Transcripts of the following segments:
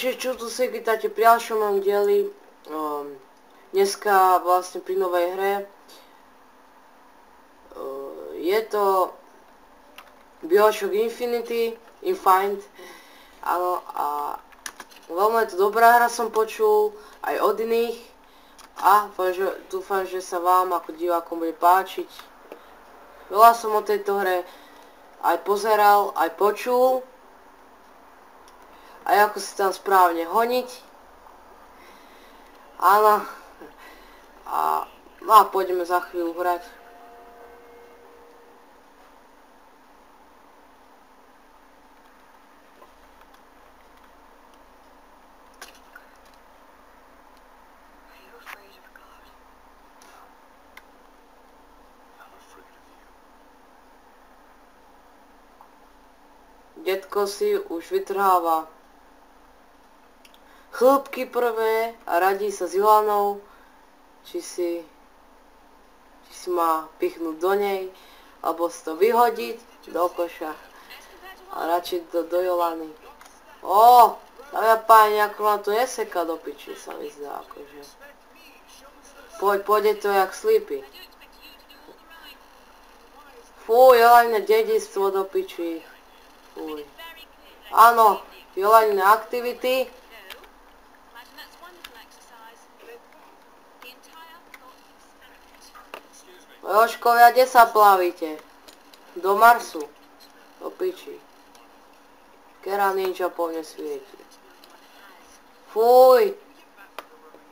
Takže čo tu si chytáte pri ďalšom mojom dieli, dneska vlastne pri novej hre, je to BioShock Infinite, áno, a veľmi je to dobrá hra, som počul aj od iných a dúfam, že sa vám ako divákom bude páčiť. Veľa som o tejto hre aj pozeral, aj počul, a ako si tam správne honiť. Áno. No a pôjdeme za chvíľu hrať. Detko si už vytrháva chlúbky prvé a radí sa s Johanou, či si má pichnúť do nej, alebo si to vyhodiť do koša a radšej do Johany. Dámy a páni, ako vám to neseká do piči, sa mi zdá, akože. Pôjde to jak Sleepy. Fú, Johanine dedičstvo do piči. Fúj. Áno, Johanine aktivity. Jožkovia, kde sa plavíte? Do Marsu. Do piči. Kera ninja po mne svieti. Fúj.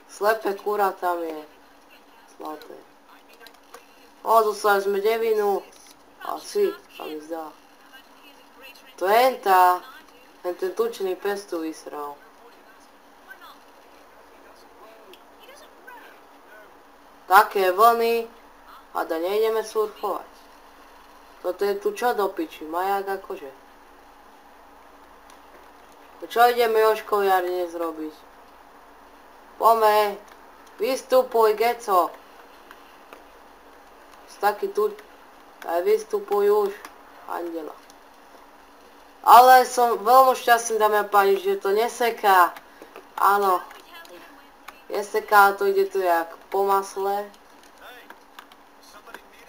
Slepé kura tam je. Slaté. Dostali sme devinu. Asi, sa mi zdá. To je ten tučný pes tu vysral. Také vlny. A da nejdeme surfovať. Toto je tu čo do piči, maják akože. Čo ideme Jožkovi dnes robiť? Pome, vystupuj, geco. Taký tu, aj vystupuj už, andela. Ale som veľmi šťastný, dámy a páni, že to neseká. Áno. Neseká, to ide tu jak po masle.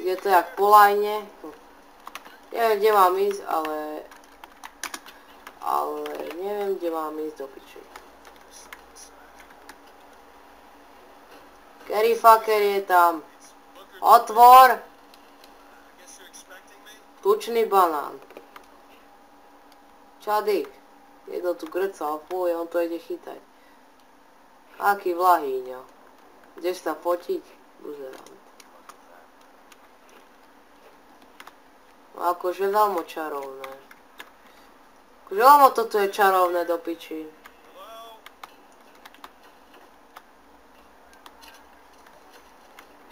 Je to jak po lajne. Neviem, kde mám ísť, ale neviem, kde mám ísť do piči. Kerry fucker je tam. Otvor! Tučný banán. Čadik. Jedno tu grcal, fúj, on to ide chytať. Aký vlahýňo. Ideš sa fotiť? Buzerant. Akože veľmi čarovné. Akože veľmi toto je čarovné do piči.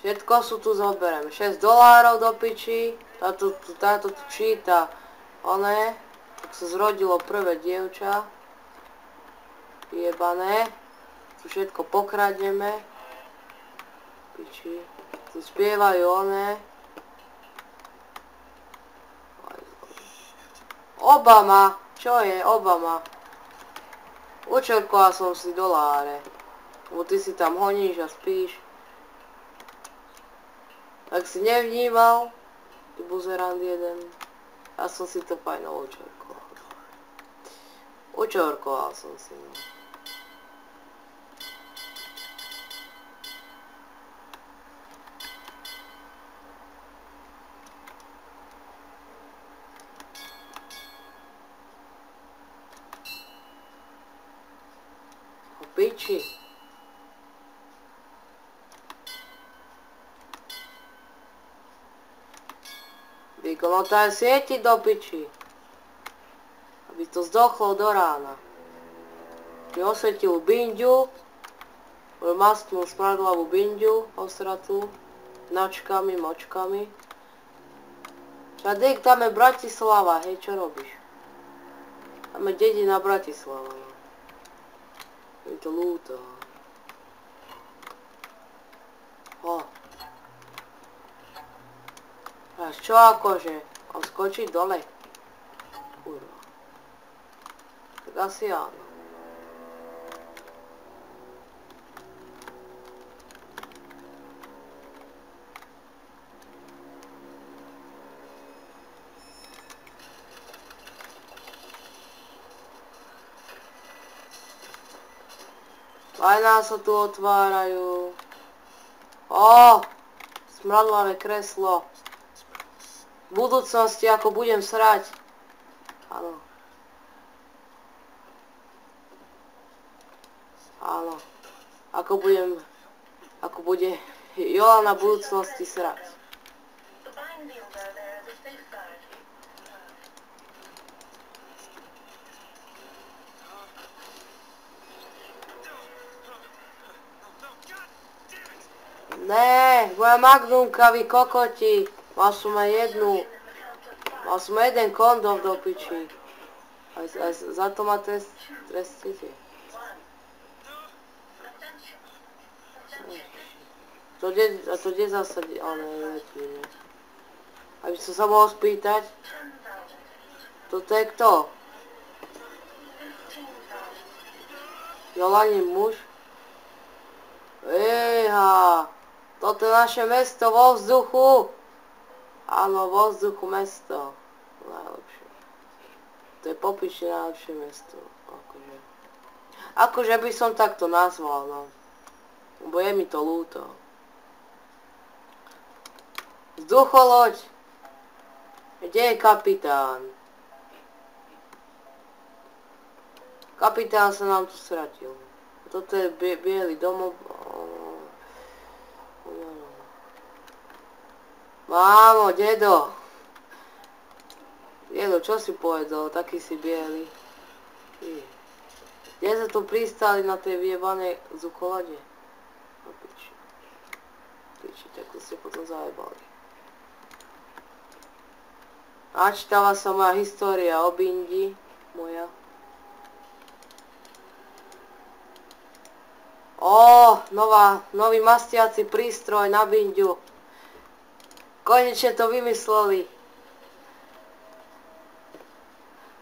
Všetko sú tu zoberiem. $6 do piči. Táto tu číta. Oné. Tak sa zrodilo prvé dievča. Jebané. Tu všetko pokradneme. Piči. Tu spievajú oné. Obama, čo je Obama? Učerkoval som si doláre. Lebo ty si tam honíš a spíš. Tak si nevnímal, ty buzerant jeden. Ja som si to fajno učerkoval. Učerkoval som si, no. Piči. Vykonotaj sieti do piči. Aby to zdochlo do rána. Ti osvetil binďu. Mastnú smradlavú binďu. Osratú. Načkami, močkami. Čadek, tam je Bratislava. Hej, čo robíš? Tam je dedina Bratislava. Je to ľúto. Až čo akože? On skočí dole. Kurva. Tak asi áno. Aj nás sa tu otvárajú. Ó, smradlavé kreslo. V budúcnosti, ako budem srať. Áno. Áno. Ako bude Jola na budúcnosti srať. Né, moja magnumka, vy kokoti. Mal som jeden kondom do piči. Aj za to ma trestíte. A to kde zasadí? Ale neletí, ne. Aby som sa mohol spýtať. Toto je kto? Jolanin muž? Ejha. Toto je naše mesto vo vzduchu. Áno, vo vzduchu mesto. Najlepšie. To je popične najlepšie mesto. Akože by som takto nazval, no. Lebo je mi to ľúto. Vzducholoď. Kde je kapitán? Kapitán sa nám tu stratil. Toto je biely domov. Mámo, dedo. Dedo, čo si povedal? Taký si biely. Kde sa tu pristali na tej vyjebanej vzducholode? No piči. Piči, tak to ste potom zajebali. Načítala sa moja história o bindi. Moja. Nový mastiaci prístroj na binďu. Konečne to vymysleli.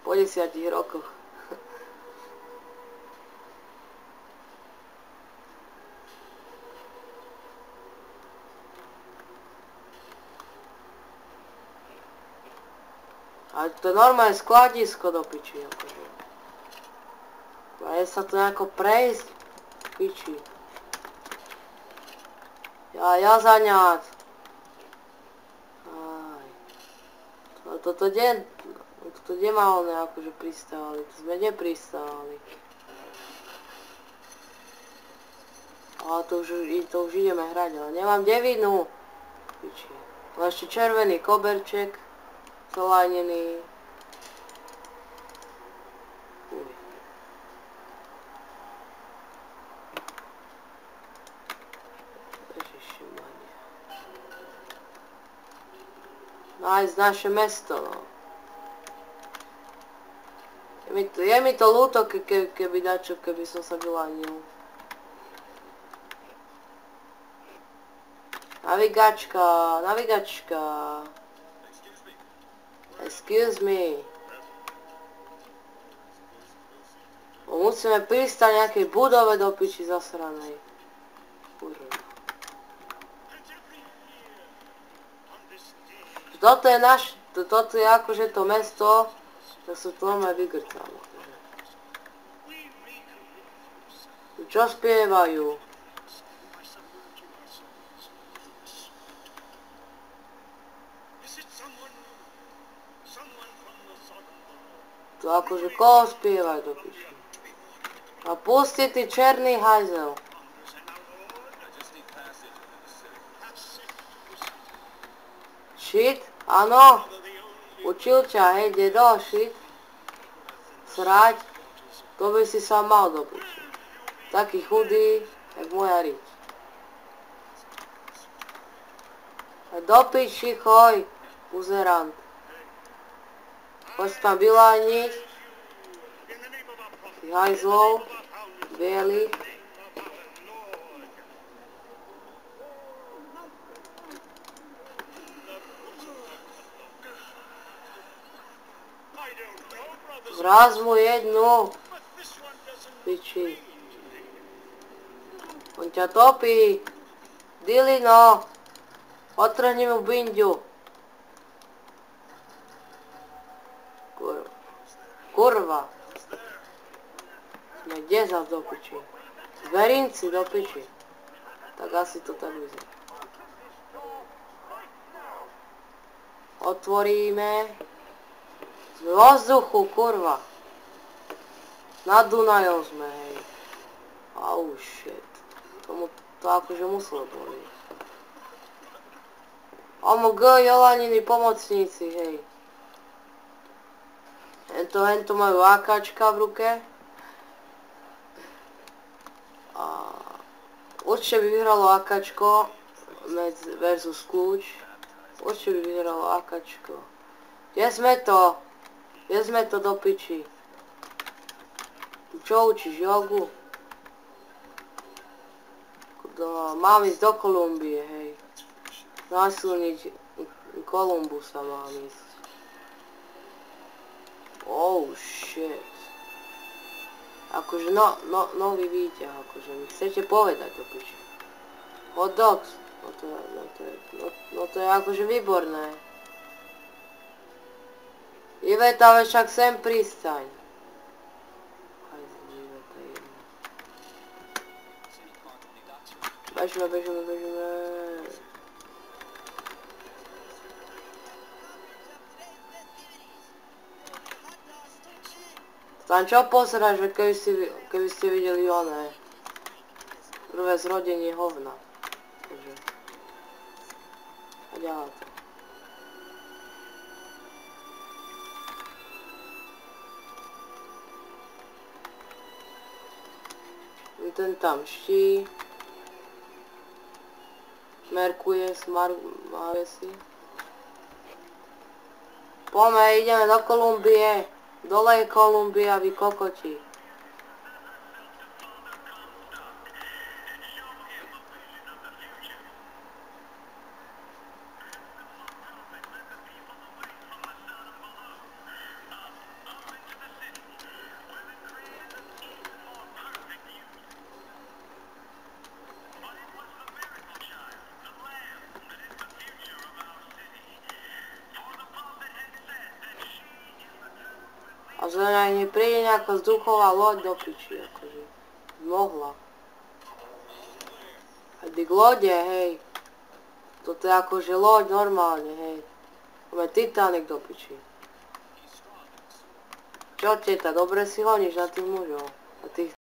Po 10 rokoch. A to je normálne skladisko do piči. A je sa to nejako prejsť. Piči. Ja zaňať. Toto kde malo akože pristávali, to sme nepristávali. Ale to už ideme hrať, ale nemám devinu. Piči. Ale ešte červený koberček, zolajnený. Nájsť naše mesto, no. Je mi to ľúto, keby som sa vylánil. Navigačka. Excuse me. Musíme pristať nejakej budove do piči zasranej. Kurva. Toto je akože to mesto, tak sa to máme vygrcalo. Čo spievajú? To akože koho spievajú do piči? A pusti ty černý hajzel. Shit? Áno? Učil ťa, hej, dedo, shit? Srať? To by si sa mal do piči. Taký chudý, jak moja riť. A do piči choj, buzerant. Poď sa tam vylániť. Taký hajzlov, bielý. Vráz mu jednu. Piči. On ťa topí. Dilino. Otrhni mu binďu. Kurva. Sme kde za do piči? Zverinci do piči. Tak asi to tak vyzerá. Otvoríme. Z vzduchu, kurva. Na Dunajom sme, hej. Oh shit. Tomu to akože muselo boliť. OMG, Jolaniny pomocníci, hej. Hento majú AKčka v ruke. A určite by vyhralo AKčko versus kľúč. Určite by vyhralo AKčko. Kde sme to? Kde sme to do piči? Čo učíš, jogu? Mám ísť do Kolumbie, hej. Nasilniť Kolumbusa mám ísť. Oh shit. Akože nový výťah, akože mi chcete povedať do piči. Hot dogs. No to je akože výborné. Iveta, však sem pristaň. Bežme. Tam čo pozráš, že keby ste videli oné prvé zrodenie hovna. Takže. A ďalej to. Ten tam ští. Merkuje, smarkuje si. Poďme, ideme do Kolumbie. Dole je Kolumbia, vy kokoti. A zrovna mi príde nejaká vzduchová loď do piči, akože. Mohla. A k lode, hej. Toto je akože loď normálne, hej. Máme Titanic do piči. Čo teta, dobre si honíš na tých mužov. A tých